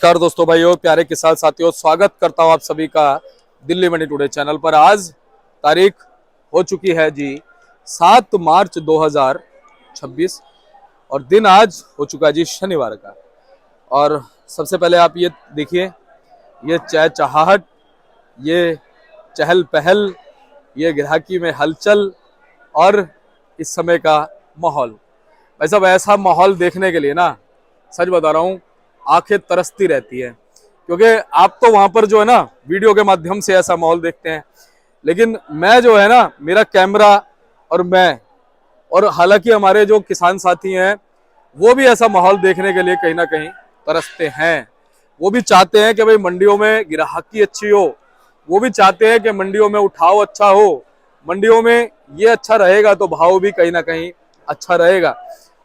नमस्कार दोस्तों, भाइयों, प्यारे किसान साथियों, स्वागत करता हूं आप सभी का दिल्ली मंडी टुडे चैनल पर। आज तारीख हो चुकी है जी 7 मार्च 2026 और दिन आज हो चुका है जी शनिवार का। और सबसे पहले आप ये देखिए, ये चहचहाहट, ये चहल पहल, ये ग्राहकी में हलचल और इस समय का माहौल। भाई साहब, ऐसा माहौल देखने के लिए ना, सच बता रहा हूँ, आंखें तरसती रहती है। क्योंकि आप तो वहां पर जो है ना वीडियो के माध्यम से ऐसा माहौल देखते हैं, लेकिन मैं जो है ना, मेरा कैमरा और मैं, और हालांकि हमारे जो किसान साथी हैं वो भी ऐसा माहौल देखने के लिए कहीं ना कहीं तरसते हैं। वो भी चाहते हैं कि भाई मंडियों में ग्राहकी अच्छी हो, वो भी चाहते हैं कि मंडियों में उठाव अच्छा हो, मंडियों में ये अच्छा रहेगा तो भाव भी कहीं ना कहीं अच्छा रहेगा।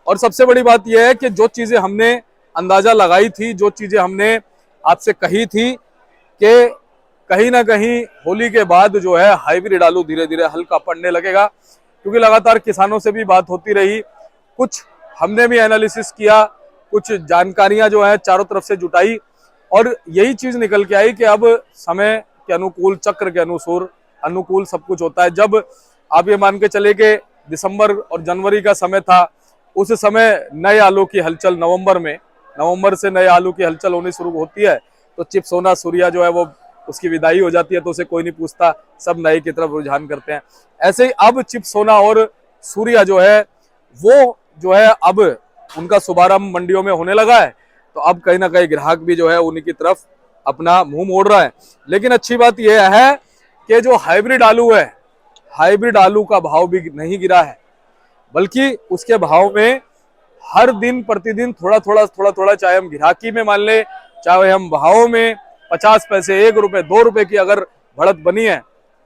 और सबसे बड़ी बात यह है कि जो चीजें हमने अंदाजा लगाई थी, जो चीजें हमने आपसे कही थी कि कहीं ना कहीं होली के बाद जो है हाइब्रिड आलू धीरे धीरे हल्का पड़ने लगेगा, क्योंकि लगातार किसानों से भी बात होती रही, कुछ हमने भी एनालिसिस किया, कुछ जानकारियां जो है चारों तरफ से जुटाई और यही चीज निकल के आई कि अब समय के अनुकूल, चक्र के अनुकूल सब कुछ होता है। जब आप ये मान के चले कि दिसंबर और जनवरी का समय था, उस समय नए आलू की हलचल नवंबर से नए आलू की हलचल होनी शुरू होती है, तो चिप सोना सूर्या जो है वो उसकी विदाई हो जाती है, तो उसे कोई नहीं पूछता, सब नए की तरफ रुझान करते हैं। ऐसे ही अब चिप सोना और सूर्या जो है वो जो है अब उनका शुभारंभ मंडियों में होने लगा है, तो अब कहीं ना कहीं ग्राहक भी जो है उन्हीं की तरफ अपना मुंह मोड़ रहा है। लेकिन अच्छी बात यह है कि जो हाइब्रिड आलू है, हाइब्रिड आलू का भाव भी नहीं गिरा है, बल्कि उसके भाव में हर दिन प्रतिदिन थोड़ा थोड़ा, चाहे हम गिराकी में मान ले, चाहे हम भाव में 50 पैसे, 1 रुपए, 2 रुपए की अगर बढ़त बनी है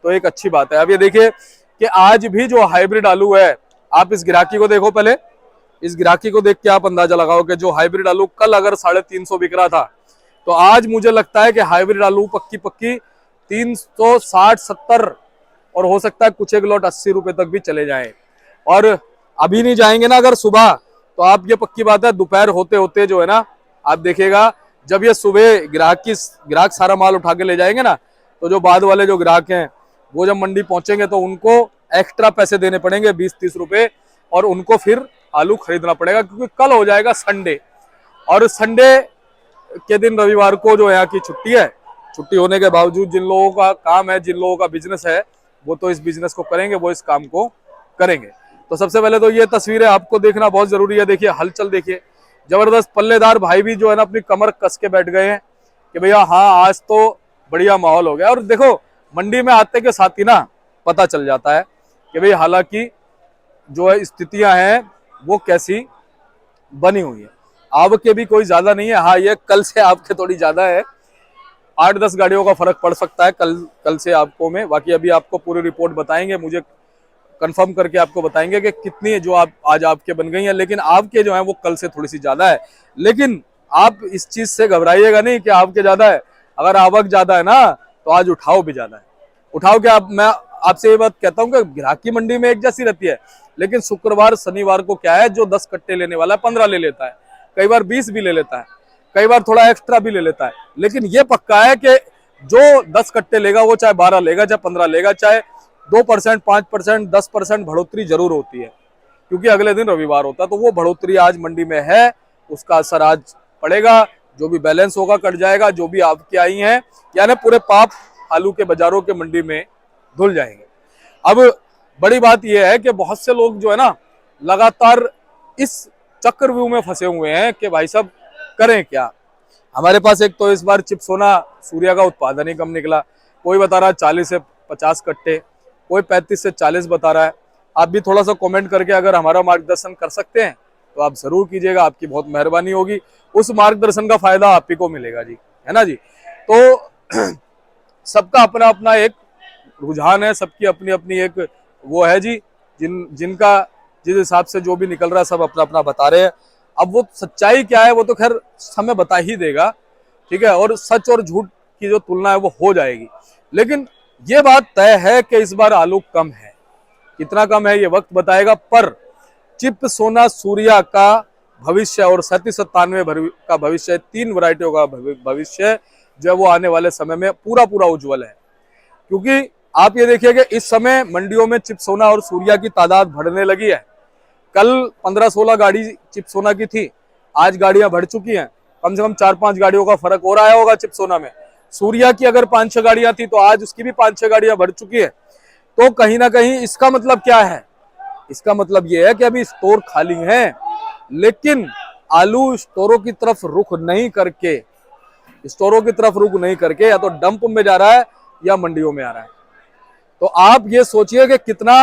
तो एक अच्छी बात है। अब ये देखिए कि आज भी जो हाइब्रिड आलू है, आप इस गिराकी को देखो, पहले इस गिराकी को देख के आप अंदाजा लगाओ कि जो हाइब्रिड आलू कल अगर 350 बिक रहा था, तो आज मुझे लगता है कि हाइब्रिड आलू पक्की 360-70 और हो सकता है कुछ एक लॉट 80 रुपए तक भी चले जाए। और अभी नहीं जाएंगे ना अगर सुबह, तो आप ये पक्की बात है दोपहर होते होते जो है ना, आप देखिएगा जब ये सुबह ग्राहक सारा माल उठा के ले जाएंगे ना, तो जो बाद वाले जो ग्राहक हैं वो जब मंडी पहुंचेंगे तो उनको एक्स्ट्रा पैसे देने पड़ेंगे, 20-30 रुपए, और उनको फिर आलू खरीदना पड़ेगा, क्योंकि कल हो जाएगा संडे, और संडे के दिन रविवार को जो यहाँ की छुट्टी है। छुट्टी होने के बावजूद जिन लोगों का काम है, जिन लोगों का बिजनेस है, वो तो इस बिजनेस को करेंगे, वो इस काम को करेंगे। तो सबसे पहले तो ये तस्वीरें आपको देखना बहुत जरूरी है। देखिए हलचल, देखिए जबरदस्त। पल्लेदार भाई भी जो है ना अपनी कमर कस के बैठ गए हैं कि भैया हाँ, आज तो बढ़िया माहौल हो गया। और देखो मंडी में आते के साथ ही ना पता चल जाता है कि भाई हालांकि जो है स्थितियां हैं वो कैसी बनी हुई है। आवक भी कोई ज्यादा नहीं है, हाँ ये कल से आपके थोड़ी ज्यादा है, 8-10 गाड़ियों का फर्क पड़ सकता है कल से आपको में। बाकी अभी आपको पूरी रिपोर्ट बताएंगे, मुझे कंफर्म करके आपको बताएंगे कि कितनी जो आप आज आपके बन गई हैं, लेकिन आपके जो है वो कल से थोड़ी सी ज्यादा है। लेकिन आप इस चीज से घबराइएगा नहीं कि आपके ज्यादा है, अगर आवक ज्यादा है ना तो आज उठाव भी ज्यादा है। उठाव क्या, मैं आपसे ये बात कहता हूँ कि ग्राहकी मंडी में एक जैसी रहती है, लेकिन शुक्रवार शनिवार को क्या है, जो 10 कट्टे लेने वाला है 15 ले लेता है, कई बार 20 भी ले लेता है, कई बार थोड़ा एक्स्ट्रा भी ले लेता है। लेकिन ये पक्का है कि जो 10 कट्टे लेगा वो चाहे 12 लेगा, चाहे 15 लेगा, चाहे 2%, 5%, 10% बढ़ोतरी जरूर होती है, क्योंकि अगले दिन रविवार होता है। तो वो बढ़ोतरी आज मंडी में है, उसका असर आज पड़ेगा। जो भी बैलेंस होगा कट जाएगा, जो भी आपकी आई हैं, यानी पूरे पाप आलू के बाजारों के मंडी में धुल जाएंगे। अब बड़ी बात यह है कि बहुत से लोग जो है ना लगातार इस चक्रव्यूह में फंसे हुए हैं कि भाई साहब करें क्या। हमारे पास एक तो इस बार चिप सोना सूर्या का उत्पादन ही कम निकला, कोई बता रहा है 40 से 50 कट्टे, कोई 35 से 40 बता रहा है। आप भी थोड़ा सा कमेंट करके अगर हमारा मार्गदर्शन कर सकते हैं तो आप जरूर कीजिएगा, आपकी बहुत मेहरबानी होगी। उस मार्गदर्शन का फायदा आप ही को मिलेगा जी, है ना जी। तो सबका अपना अपना एक रुझान है, सबकी अपनी अपनी एक वो है जी, जिनका जिस हिसाब से जो भी निकल रहा है सब अपना अपना बता रहे हैं। अब वो सच्चाई क्या है वो तो खैर समय बता ही देगा, ठीक है, और सच और झूठ की जो तुलना है वो हो जाएगी। लेकिन ये बात तय है कि इस बार आलू कम है, कितना कम है ये वक्त बताएगा, पर चिप सोना सूर्या का भविष्य और 37-97 का भविष्य, 3 वैरायटियों का भविष्य जो है वो आने वाले समय में पूरा पूरा उज्जवल है। क्योंकि आप ये देखिए कि इस समय मंडियों में चिपसोना और सूर्या की तादाद बढ़ने लगी है। कल 15-16 गाड़ी चिपसोना की थी, आज गाड़ियां बढ़ चुकी हैं, कम से कम 4-5 गाड़ियों का फर्क हो रहा होगा चिपसोना में। सूर्या की अगर 5-6 गाड़ियां थी तो आज उसकी भी 5-6 गाड़ियां बढ़ चुकी है। तो कहीं ना कहीं इसका मतलब क्या है? इसका मतलब ये है कि अभी स्टोर खाली हैं, लेकिन आलू स्टोरों की तरफ रुख नहीं करके या तो डंप में जा रहा है या मंडियों में आ रहा है। तो आप ये सोचिए कि कितना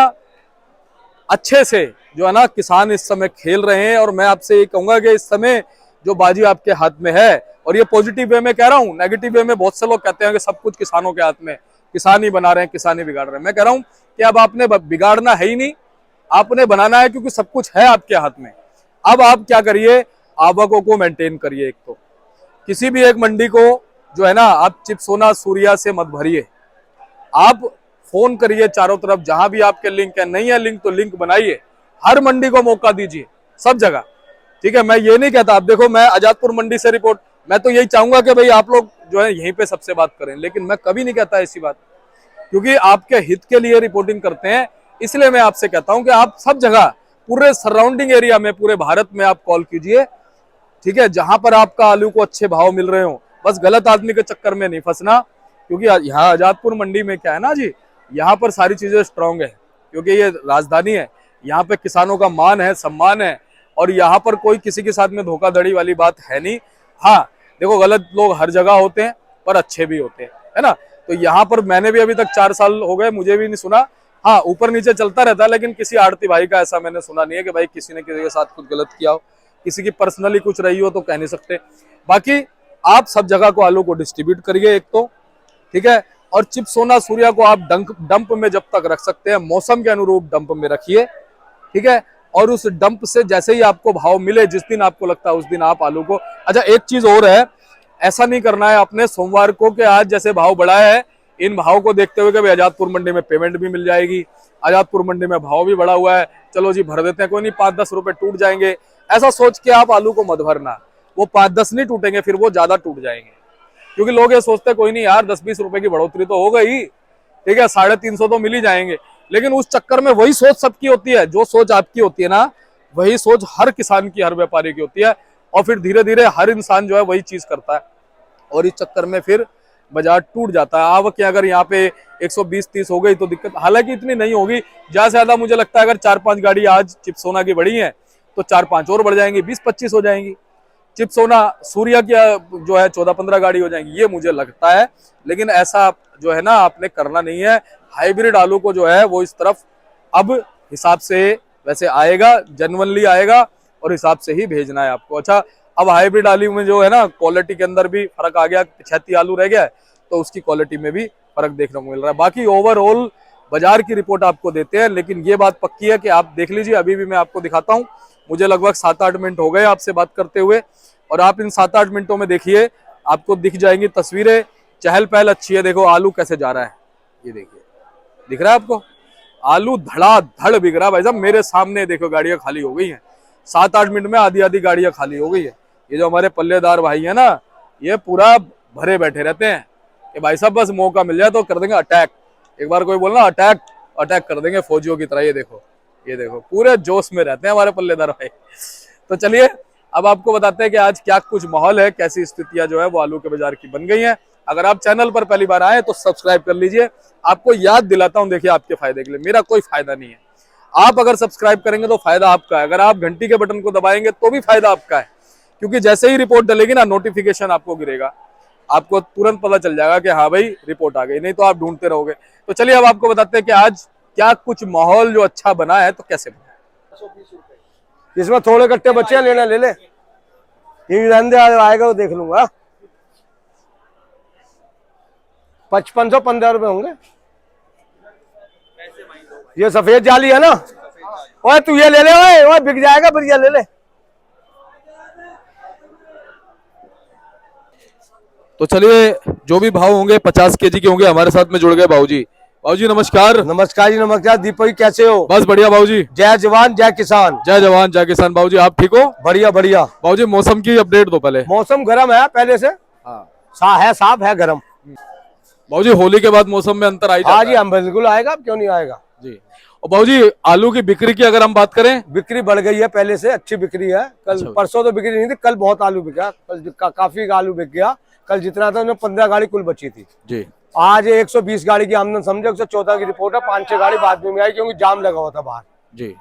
अच्छे से जो है ना किसान इस समय खेल रहे हैं। और मैं आपसे ये कहूंगा कि इस समय जो बाजी आपके हाथ में है, और ये पॉजिटिव वे में कह रहा हूँ, नेगेटिव वे में बहुत से लोग कहते हैं कि सब कुछ किसानों के हाथ में, किसान ही बना रहे हैं, किसान ही बिगाड़ रहे हैं। मैं कह रहा हूँ कि अब आपने बिगाड़ना है ही नहीं, आपने बनाना है, क्योंकि सब कुछ है आपके हाथ में। अब आप क्या करिए, आवकों को मेंटेन करिए। एक तो किसी भी एक मंडी को जो है ना आप चिपसोना सूर्या से मत भरिए, आप फोन करिए चारों तरफ, जहां भी आपके लिंक है, नहीं है लिंक तो लिंक बनाइए, हर मंडी को मौका दीजिए, सब जगह। ठीक है, मैं ये नहीं कहता, आप देखो मैं आजादपुर मंडी से रिपोर्ट, मैं तो यही चाहूंगा कि भाई आप लोग जो है यहीं पे सबसे बात करें, लेकिन मैं कभी नहीं कहता ऐसी बात, क्योंकि आपके हित के लिए रिपोर्टिंग करते हैं। इसलिए मैं आपसे कहता हूं कि आप सब जगह, पूरे सराउंडिंग एरिया में, पूरे भारत में आप कॉल कीजिए, ठीक है, जहां पर आपका आलू को अच्छे भाव मिल रहे हो। बस गलत आदमी के चक्कर में नहीं फंसना, क्योंकि यहाँ आजादपुर मंडी में क्या है ना जी, यहाँ पर सारी चीजें स्ट्रांग है, क्योंकि ये राजधानी है, यहाँ पे किसानों का मान है, सम्मान है, और यहाँ पर कोई किसी के साथ में धोखाधड़ी वाली बात है नहीं। हाँ देखो, गलत लोग हर जगह होते हैं, पर अच्छे भी होते हैं, है ना। तो यहाँ पर मैंने भी अभी तक 4 साल हो गए, मुझे भी नहीं सुना, हाँ ऊपर नीचे चलता रहता है, लेकिन किसी आड़ती भाई का ऐसा मैंने सुना नहीं है कि भाई किसी ने किसी के साथ कुछ गलत किया हो, किसी की पर्सनली कुछ रही हो तो कह नहीं सकते। बाकी आप सब जगह को आलू को डिस्ट्रीब्यूट करिए एक तो, ठीक है, और चिपसोना सूर्या को आप डंप में जब तक रख सकते हैं, मौसम के अनुरूप डंप में रखिए, ठीक है। और उस डंप से जैसे ही आपको भाव मिले, जिस दिन आपको लगता है उस दिन आप आलू को, अच्छा एक चीज और है, ऐसा नहीं करना है आपने सोमवार को कि आज जैसे भाव बढ़ा है, इन भाव को देखते हुए कि भाई आजादपुर मंडी में पेमेंट भी मिल जाएगी, आजादपुर मंडी में भाव भी बढ़ा हुआ है, चलो जी भर देते हैं, कोई नहीं 5-10 रुपए टूट जाएंगे, ऐसा सोच के आप आलू को मत भरना। वो 5-10 नहीं टूटेंगे, फिर वो ज्यादा टूट जाएंगे, क्योंकि लोग ये सोचते कोई नहीं यार 10-20 रुपए की बढ़ोतरी तो हो गई, ठीक है, 350 तो मिल ही जाएंगे। लेकिन उस चक्कर में वही सोच सबकी होती है, जो सोच आपकी होती है ना, वही सोच हर किसान की, हर व्यापारी की होती है, और फिर धीरे धीरे हर इंसान जो है वही चीज करता है, और इस चक्कर में फिर बाजार टूट जाता है। आवक अगर यहाँ पे 120-30 हो गई तो दिक्कत, हालांकि इतनी नहीं होगी, ज्यादा से ज्यादा मुझे लगता है अगर 4-5 गाड़ी आज चिपसोना की बढ़ी है तो 4-5 और बढ़ जाएंगी, 20-25 हो जाएंगी। चिपसोना सूर्या की जो है 14-15 गाड़ी हो जाएंगी, ये मुझे लगता है। लेकिन ऐसा जो है ना आपने करना नहीं है। हाइब्रिड आलू को जो है वो इस तरफ अब हिसाब से वैसे आएगा, जेन्युइनली आएगा, और हिसाब से ही भेजना है आपको। अच्छा, अब हाइब्रिड आलू में जो है ना क्वालिटी के अंदर भी फर्क आ गया, 36 आलू रह गया है तो उसकी क्वालिटी में भी फर्क देखने को मिल रहा है। बाकी ओवरऑल बाजार की रिपोर्ट आपको देते हैं, लेकिन ये बात पक्की है कि आप देख लीजिए, अभी भी मैं आपको दिखाता हूँ, मुझे लगभग 7-8 मिनट हो गए आपसे बात करते हुए, और आप इन 7-8 मिनटों में देखिए आपको दिख जाएंगी तस्वीरें, चहल पहल अच्छी है। देखो आलू कैसे जा रहा है, ये देखिए, दिख रहा है आपको, आलू धड़ाधड़ बिक रहा है भाई साहब, मेरे सामने देखो गाड़ियां खाली हो गई हैं, 7-8 मिनट में आधी गाड़ियां खाली हो गई है। ये जो हमारे पल्लेदार भाई है ना, ये पूरा भरे बैठे रहते हैं कि भाई साहब बस मौका मिल जाए तो कर देंगे अटैक, एक बार कोई बोलना अटैक कर देंगे फौजियों की तरह। ये देखो पूरे जोश में रहते हैं हमारे पल्लेदार भाई। तो चलिए अब आपको बताते हैं कि आज क्या कुछ माहौल है, कैसी स्थितियां जो है वो आलू के बाजार की बन गई हैं। अगर आप चैनल पर पहली बार आए तो सब्सक्राइब कर लीजिए, आपको याद दिलाता हूं, देखिए आपके फायदे के लिए, मेरा कोई फायदा नहीं है। आप अगर सब्सक्राइब करेंगे तो फायदा आपका है, अगर आप घंटी के बटन को दबाएंगे तो भी फायदा आपका है, क्योंकि जैसे ही रिपोर्ट डलेगी ना नोटिफिकेशन आपको गिरेगा, आपको तुरंत पता चल जाएगा कि हाँ भाई रिपोर्ट आ गई, नहीं तो आप ढूंढते रहोगे। तो चलिए अब आपको बताते हैं कि आज क्या कुछ माहौल जो अच्छा बना है, तो कैसे बना है। इसमें थोड़े कट्टे बच्चे लेना ले ले, आएगा वो देख लूंगा। 5515 रुपए होंगे। ये सफेद जाली है ना, ओए तू ये ले ले, ओए बिक जाएगा, फिर ये ले ले। तो चलिए जो भी भाव होंगे 50 केजी के होंगे, हमारे साथ में जुड़ गए भाऊजी, बाबूजी नमस्कार। नमस्कार जी, नमस्कार। दीपक जी कैसे हो? बस बढ़िया बाबूजी। जय जवान जय किसान। जय जवान जय किसान। बाबूजी आप ठीक हो? बढ़िया बढ़िया। बाबूजी मौसम की अपडेट दो पहले। मौसम गर्म है पहले से। हाँ साफ है गर्म। बाबूजी होली के बाद मौसम में अंतर आई हाँ जाता जी, है। हम बिल्कुल आएगा, क्यों नहीं आएगा जी। और बाबूजी आलू की बिक्री की अगर हम बात करें, बिक्री बढ़ गई है, पहले से अच्छी बिक्री है। कल अच्छा। परसों तो बिक्री नहीं थी, कल बहुत आलू बिका। कल काफी आलू बिक गया। कल जितना था 15 गाड़ी कुल बची थी। जी आज 120 गाड़ी की आमदन समझो, 114 की रिपोर्ट है। 5-6 गाड़ी बाद में आई क्योंकि जाम लगा हुआ था बाहर। जी।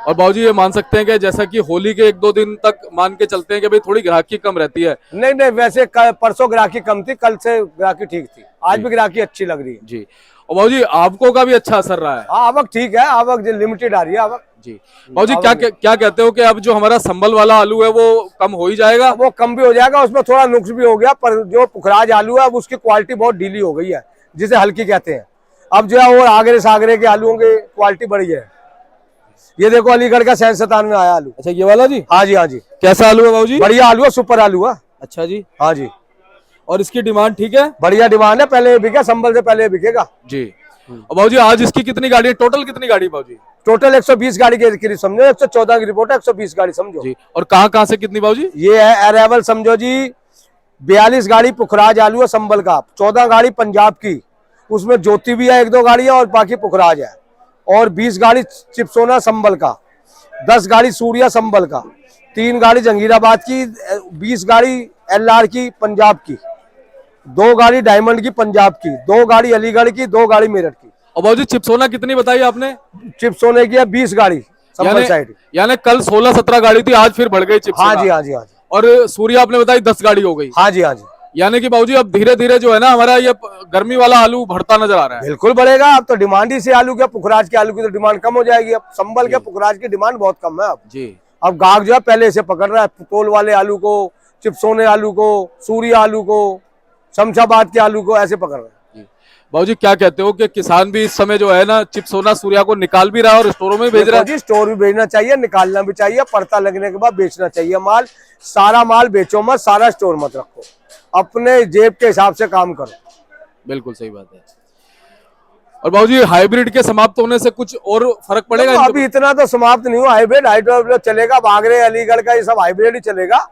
और बाबूजी ये मान सकते हैं कि जैसा कि होली के 1-2 दिन तक मान के चलते हैं कि भाई थोड़ी ग्राहकी कम रहती है। नहीं नहीं, वैसे परसों ग्राहकी कम थी, कल से ग्राहकी ठीक थी। आज भी ग्राहकी अच्छी लग रही है जी। और बाबूजी आपको का भी अच्छा असर रहा है। हाँ, आवक ठीक है, आवक लिमिटेड आ रही है आवक। जी। बाबूजी क्या कहते हो कि अब जो हमारा संबल वाला आलू है वो कम हो ही जाएगा? वो कम भी हो जाएगा, उसमें थोड़ा नुक्स भी हो गया, पर जो पुखराज आलू है अब उसकी क्वालिटी बहुत ढीली हो गई है, जिसे हल्की कहते हैं। अब जो है वो आगरे सागरे के आलूओं की क्वालिटी बढ़ी है। ये देखो अलीगढ़ का 97 आया आलू। अच्छा ये वाला जी? हाँ जी हाँ जी। कैसा आलू है बाबूजी? बढ़िया आलू है, सुपर आलू है। अच्छा जी। हाँ जी। और इसकी डिमांड ठीक है? बढ़िया डिमांड है, पहले बिका, संबल से पहले बिकेगा जी। और बाबूजी आज इसकी कितनी गाड़ी है? टोटल कितनी गाड़ी बाबूजी? टोटल 120 गाड़ी के करीब समझो। 114 की रिपोर्ट है, 120 गाड़ी समझो जी। और कहाँ से कितनी बाबूजी? ये है अरेवल समझो जी। 42 गाड़ी पुखराज आलू है संबल का, 14 गाड़ी पंजाब की, उसमें ज्योति भी है 1-2 गाड़ी है, और बाकी पुखराज है। और 20 गाड़ी चिपसोना संबल का, 10 गाड़ी सूर्या संबल का, 3 गाड़ी जंगीराबाद की, 20 गाड़ी LR की पंजाब की, 2 गाड़ी डायमंड की पंजाब की, 2 गाड़ी अलीगढ़ की, 2 गाड़ी मेरठ की। और बाबूजी चिपसोना कितनी बताई आपने? चिपसोने की है 20 गाड़ी संबल साइड। यानी कल 16-17 गाड़ी थी, आज फिर बढ़ गई चिपसोना। हाँ जी हाँ जी हाँ जी। और सूर्या आपने बताई 10 गाड़ी हो गई। हाँ जी हाँ जी। यानी कि बाबूजी अब धीरे धीरे जो है ना हमारा ये गर्मी वाला आलू बढ़ता नजर आ रहा है। बिल्कुल बढ़ेगा। अब तो डिमांड ही से आलू के, पुखराज के आलू की तो डिमांड कम हो जाएगी। अब संबल के पुखराज की डिमांड बहुत कम है अब जी। अब गाहक जो है पहले से पकड़ रहा है, तोल वाले आलू को, चिपसोने आलू को, सूर्या आलू को, शमशाबाद के आलू को, ऐसे पकड़ रहे हैं। बाबूजी क्या कहते हो कि किसान भी इस समय जो है ना चिपसोना सूर्या को निकाल भी रहा है और स्टोरों में भेज रहा है? जी, स्टोर भी भेजना चाहिए, निकालना भी चाहिए, पड़ता लगने के बाद बेचना चाहिए माल। सारा माल बेचो मत, सारा स्टोर मत रखो, अपने जेब के हिसाब से काम करो। बिल्कुल सही बात है। और बाबूजी हाइब्रिड के समाप्त होने से कुछ और फर्क पड़ेगा? तो अभी इतना तो समाप्त नहीं हुआ। हाइब्रिड चलेगा, बागरे अलीगढ़ का ये सब हाइब्रिड ही चलेगा।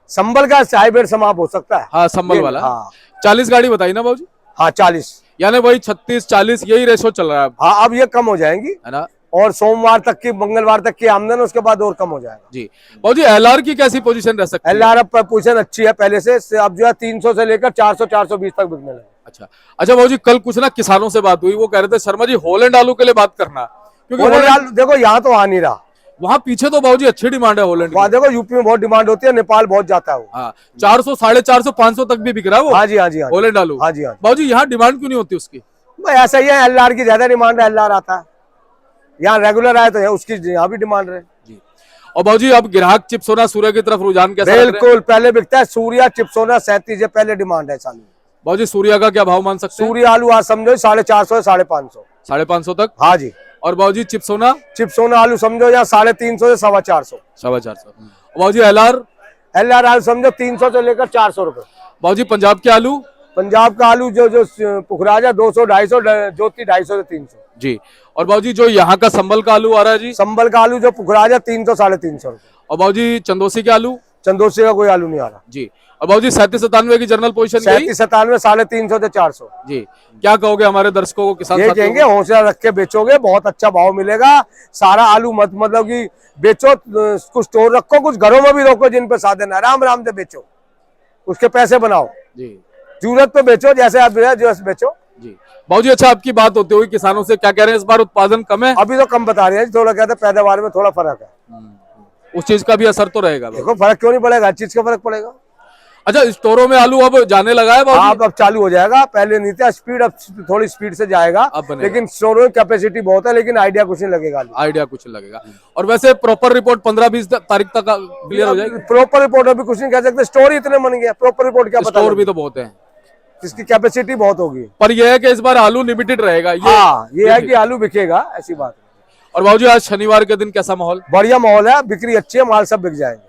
संबल का हाइब्रिड समाप्त हो सकता है। हाँ संबल वाला। हाँ 40 गाड़ी बताई ना बाबूजी? हाँ 40, यानी वही 36-40 यही रेशो चल रहा है। हाँ अब ये कम हो जाएंगी, है ना? और सोमवार तक की, मंगलवार तक की आमदन, उसके बाद और कम हो जाएगा। जी। बाबूजी LR की कैसी पोजीशन रह सकती है? LR पर पोजीशन अच्छी है पहले से। अब जो है 300 से लेकर 400-420 तक बिकने लगे। अच्छा बाबूजी कल कुछ ना किसानों से बात हुई, वो कह रहे थे शर्मा जी हॉलैंड आलू के लिए बात करना, क्योंकि हॉलैंड देखो यहाँ तो आ नहीं रहा, वहाँ पीछे तो बाबूजी अच्छी डिमांड है हॉलैंड की। वहाँ देखो यूपी में बहुत डिमांड होती है, नेपाल बहुत जाता है वो। हाँ 400, 450, 500 तक भी बिक रहा है वो। हाँ जी हाँ जी हाँ जी। हॉलैंड आलू। हाँ जी हाँ जी। बाबूजी यहाँ डिमांड क्यों नहीं होती उसकी? भाई ऐसा ही है, LR की ज्यादा डिमांड है। LR आता है यहाँ रेगुलर आए तो उसकी यहाँ भी डिमांड रहे। जी। और बाबूजी अब ग्राहक चिपसोना सूर्या की तरफ रुझान कैसा? बिल्कुल पहले बिकता है सूर्या, चिपसोना 37 पहले डिमांड है साल। बाबूजी सूर्या का क्या भाव मान सकते हैं? सूर्या आलू आज समझो 450 से 550, 550 तक। हाँ जी। और बाबूजी चिपसोना? चिपसोना आलू समझो या 350 से 450, 450। बाबूजी LR आलू समझो 300 से लेकर 400 रुपए। बाबूजी पंजाब के आलू? पंजाब का आलू जो पुखराज है 200-250, ज्योति 250 से 300। जी। और बाबूजी जो यहाँ का संबल का आलू आ रहा है जी? संबल का आलू जो पुखराज है 300-350 रुपए। और बाबूजी चंदोसी के आलू? चंदोसी का कोई आलू नहीं आ रहा जी। और बाबूजी 37-97 की जनरल पोजीशन? 37-97, 350 से 400। जी। क्या कहोगे हमारे दर्शकों को, किसान ये कहेंगे हौसला रख के बेचोगे, बहुत अच्छा भाव मिलेगा। सारा आलू मत मतलब कि बेचो, कुछ स्टोर रखो, कुछ घरों में भी रखो, जिन पे साधन आराम आराम से बेचो, उसके पैसे बनाओ। जी। जरूरत पे बेचो, जैसे आप जैसे बेचो। जी। बाबूजी अच्छा आपकी बात होती हुई किसानों से, क्या कह रहे हैं इस बार उत्पादन कम है? अभी तो कम बता रहे हैं, थोड़ा कहते हैं पैदावार में थोड़ा फर्क है। उस चीज का भी असर तो रहेगा। देखो फर्क क्यों नहीं पड़ेगा, हर चीज का फर्क पड़ेगा। अच्छा स्टोरों में आलू अब जाने लगा है बाबूजी? अब चालू हो जाएगा, पहले नहीं था स्पीड, अब थोड़ी स्पीड से जाएगा, लेकिन स्टोरों में कैपेसिटी बहुत है, लेकिन आइडिया कुछ नहीं लगेगा। आइडिया कुछ लगेगा। और वैसे प्रॉपर रिपोर्ट 15-20 तारीख तक क्लियर हो जाएगी? प्रॉपर रिपोर्ट अभी कुछ नहीं कह सकते, स्टोर इतने बन गया, प्रॉपर रिपोर्ट क्या पता। स्टोर भी तो बहुत है, इसकी कैपेसिटी बहुत होगी, पर यह है कि इस बार आलू लिमिटेड रहेगा। ये है कि आलू बिकेगा, ऐसी बात है। और बाबूजी आज शनिवार के दिन कैसा माहौल? बढ़िया माहौल है, बिक्री अच्छी है, माल सब बिक जाएंगे।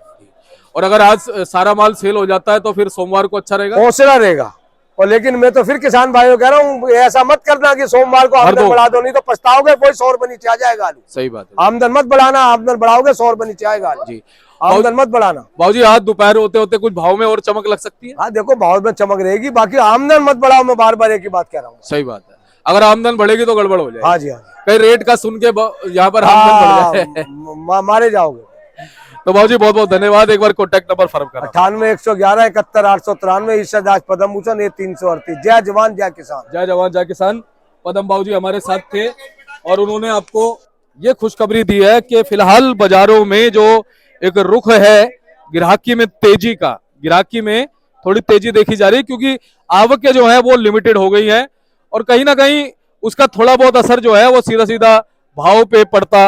और अगर आज सारा माल सेल हो जाता है तो फिर सोमवार को अच्छा रहेगा? हौसला रहेगा, और लेकिन मैं तो फिर किसान भाइयों कह रहा हूँ, ऐसा मत करना कि सोमवार को भर आमदन दो। बढ़ा दो, नहीं तो पछताओगे, कोई 100 रुपये नीचे आ जाएगा आलू। सही बात है आमदन मत बढ़ाना, आमदन बढ़ाओगे 100 रुपये नीचे आएगा आलू। जी। आमदन मत बढ़ाना। बाबूजी आज दोपहर होते होते कुछ भाव में और चमक लग सकती है। हाँ देखो, भाव में चमक रहेगी, बाकी आमदन मत बढ़ाओ, मैं बार बार एक ही बात कह रहा हूँ। सही बात है, अगर आमदन बढ़ेगी तो गड़बड़ हो जाएगी। हाँ जी, हाँ जी। कहीं रेट का सुन के यहाँ पर आमदन बढ़ जाए। मारे जाओगे। तो बाबूजी बहुत बहुत धन्यवाद। एक बार कॉन्टैक्ट नंबर फर्म करा। 98 111 71 893 ईर्षादास पदम भूषण 338। जय जवान जय किसान। जय जवान जय किसान। पदम बाबूजी हमारे साथ थे और उन्होंने आपको ये खुशखबरी दी है कि फिलहाल बाजारों में जो एक रुख है गिराकी में तेजी का, गिराकी में थोड़ी तेजी देखी जा रही है क्योंकि आवकें जो है वो लिमिटेड हो गई है और कहीं ना कहीं उसका थोड़ा बहुत असर जो है वो सीधा सीधा भाव पे पड़ता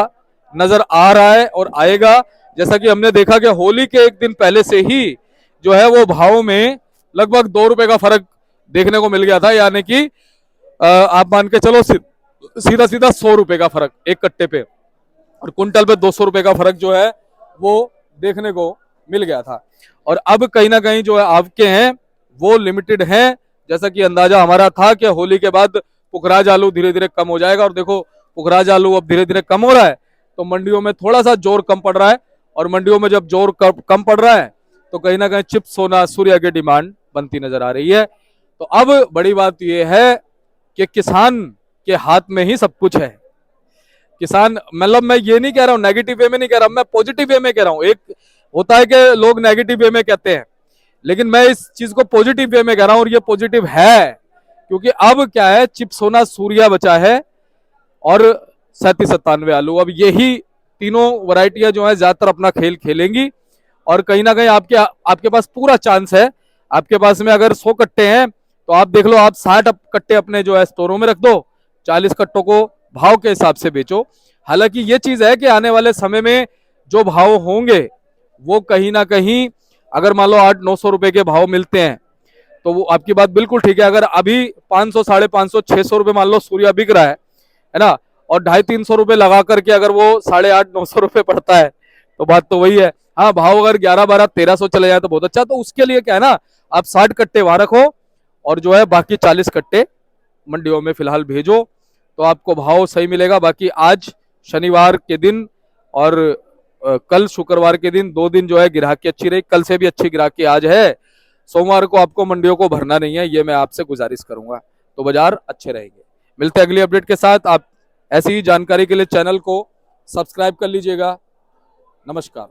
नजर आ रहा है और आएगा। जैसा कि हमने देखा कि होली के एक दिन पहले से ही जो है वो भाव में लगभग 2 रुपए का फर्क देखने को मिल गया था, यानी कि आप मान के चलो सीधा सीधा 100 रुपए का फर्क एक कट्टे पे और कुंटल पे 200 रुपए का फर्क जो है वो देखने को मिल गया था। और अब कहीं ना कहीं जो है आवके हैं वो लिमिटेड हैं, जैसा कि अंदाजा हमारा था कि होली के बाद पुखराज आलू धीरे धीरे कम हो जाएगा और देखो पुखराज आलू अब धीरे धीरे कम हो रहा है तो मंडियों में थोड़ा सा जोर कम पड़ रहा है और मंडियों में जब जोर कम पड़ रहा है तो कहीं ना कहीं चिप्स सोना सूर्या की डिमांड बनती नजर आ रही है। तो अब बड़ी बात यह है कि किसान के हाथ में ही सब कुछ है। किसान, मतलब मैं ये नहीं कह रहा हूं नेगेटिव वे में नहीं कह रहा हूं, मैं पॉजिटिव वे में कह रहा हूं। एक होता है कि लोग नेगेटिव वे में कहते हैं लेकिन मैं इस चीज को पॉजिटिव वे में कह रहा हूं और ये पॉजिटिव है क्योंकि अब क्या है, चिप्स सोना सूर्या बचा है और 3797 आलू। अब यही तीनों वैरायटियां जो है ज्यादातर अपना खेल खेलेंगी और कहीं ना कहीं आपके पास पूरा चांस है। आपके पास में अगर 100 कट्टे हैं तो आप देख लो, आप 60 कट्टे अपने जो है स्टोरों में रख दो, 40 कट्टों को भाव के हिसाब से बेचो। हालांकि ये चीज है कि आने वाले समय में जो भाव होंगे वो कहीं ना कहीं अगर मान लो 800-900 रुपए के भाव मिलते हैं तो वो आपकी बात बिल्कुल ठीक है। अगर अभी 500, 550, 600 रुपए मान लो सूर्या बिक रहा है ना, और 250-300 रुपए लगा करके अगर वो 850-900 रुपए पड़ता है तो बात तो वही है। हाँ, भाव अगर 11-12-1300 चले जाए तो बहुत अच्छा। तो उसके लिए क्या है ना, आप 60 कट्टे वहां रखो और जो है बाकी 40 कट्टे मंडियों में फिलहाल भेजो तो आपको भाव सही मिलेगा। बाकी आज शनिवार के दिन और कल शुक्रवार के दिन 2 दिन जो है गिराकी अच्छी रही, कल से भी अच्छी गिराकी आज है। सोमवार को आपको मंडियों को भरना नहीं है, ये मैं आपसे गुजारिश करूंगा, तो बाजार अच्छे रहेंगे। मिलते हैं अगली अपडेट के साथ। आप ऐसी ही जानकारी के लिए चैनल को सब्सक्राइब कर लीजिएगा। नमस्कार।